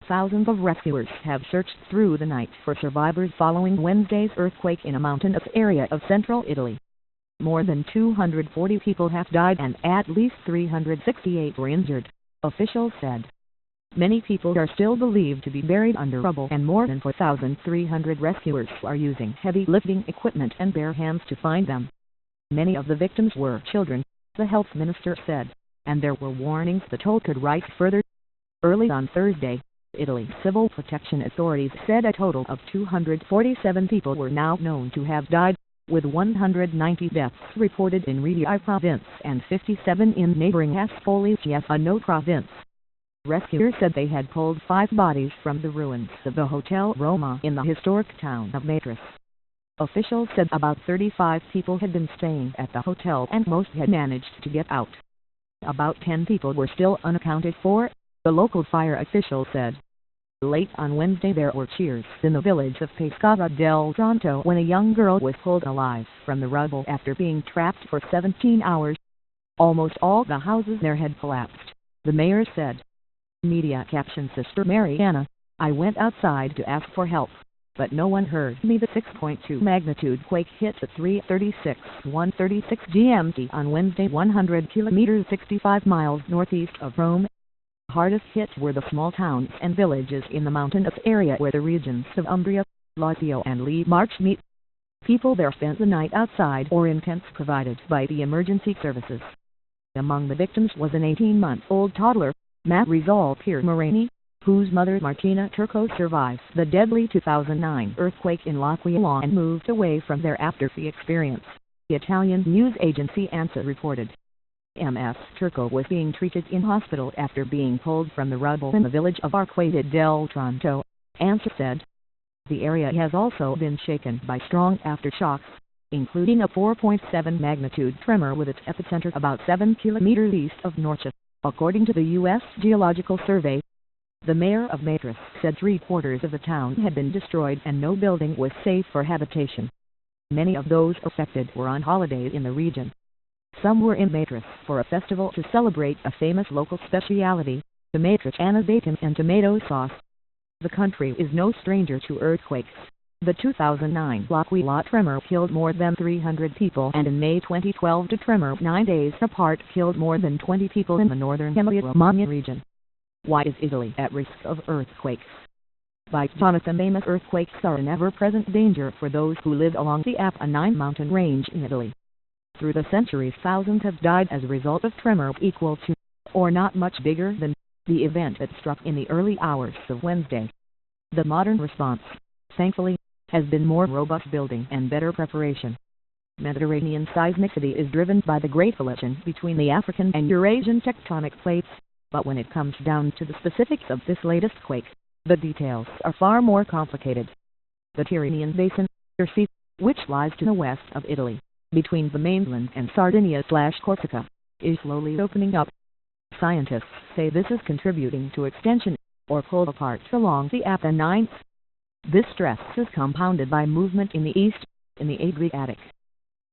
thousands of rescuers have searched through the night for survivors following Wednesday's earthquake in a mountainous area of central Italy. More than 240 people have died and at least 368 were injured, officials said. Many people are still believed to be buried under rubble and more than 4,300 rescuers are using heavy lifting equipment and bare hands to find them. Many of the victims were children, the health minister said, and there were warnings the toll could rise further. Early on Thursday, Italy's civil protection authorities said a total of 247 people were now known to have died, with 190 deaths reported in Rieti province and 57 in neighboring Ascoli Ceano province. Rescuers said they had pulled 5 bodies from the ruins of the Hotel Roma in the historic town of Matras. Officials said about 35 people had been staying at the hotel and most had managed to get out. About 10 people were still unaccounted for, the local fire official said. Late on Wednesday there were cheers in the village of Pescara del Tronto when a young girl was pulled alive from the rubble after being trapped for 17 hours. Almost all the houses there had collapsed, the mayor said. Media caption Sister Mariana, I went outside to ask for help, but no one heard me. The 6.2 magnitude quake hit at 1:36 GMT on Wednesday 100 kilometers 65 miles northeast of Rome. Hardest hit were the small towns and villages in the mountainous area where the regions of Umbria, Lazio and Marche meet. People there spent the night outside or in tents provided by the emergency services. Among the victims was an 18-month-old toddler, Marisol Piermarini, whose mother Martina Turco survived the deadly 2009 earthquake in L'Aquila and moved away from there after the experience, the Italian news agency ANSA reported. Ms. Turco was being treated in hospital after being pulled from the rubble in the village of Arqueta del Tronto, ANSA said. The area has also been shaken by strong aftershocks, including a 4.7 magnitude tremor with its epicenter about 7 kilometers east of Norcia, according to the U.S. Geological Survey. The mayor of Matras said 3/4 of the town had been destroyed and no building was safe for habitation. Many of those affected were on holiday in the region. Some were in Matras for a festival to celebrate a famous local speciality, the Matriciana bacon and tomato sauce. The country is no stranger to earthquakes. The 2009 L'Aquila tremor killed more than 300 people and in May 2012 the tremor 9 days apart killed more than 20 people in the northern Emilia-Romagna region. Why is Italy at risk of earthquakes? By Jonathan Amos. Earthquakes are an ever-present danger for those who live along the Apennine mountain range in Italy. Through the centuries thousands have died as a result of tremor equal to, or not much bigger than, the event that struck in the early hours of Wednesday. The modern response, thankfully, has been more robust building and better preparation. Mediterranean seismicity is driven by the great collision between the African and Eurasian tectonic plates, but when it comes down to the specifics of this latest quake, the details are far more complicated. The Tyrrhenian Basin, Sea, which lies to the west of Italy, between the mainland and Sardinia/Corsica, is slowly opening up. Scientists say this is contributing to extension, or pull apart along the Apennines. This stress is compounded by movement in the east, in the Adriatic.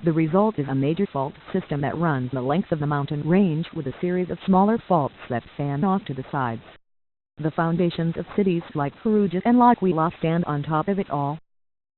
The result is a major fault system that runs the length of the mountain range with a series of smaller faults that fan off to the sides. The foundations of cities like Perugia and L'Aquila stand on top of it all.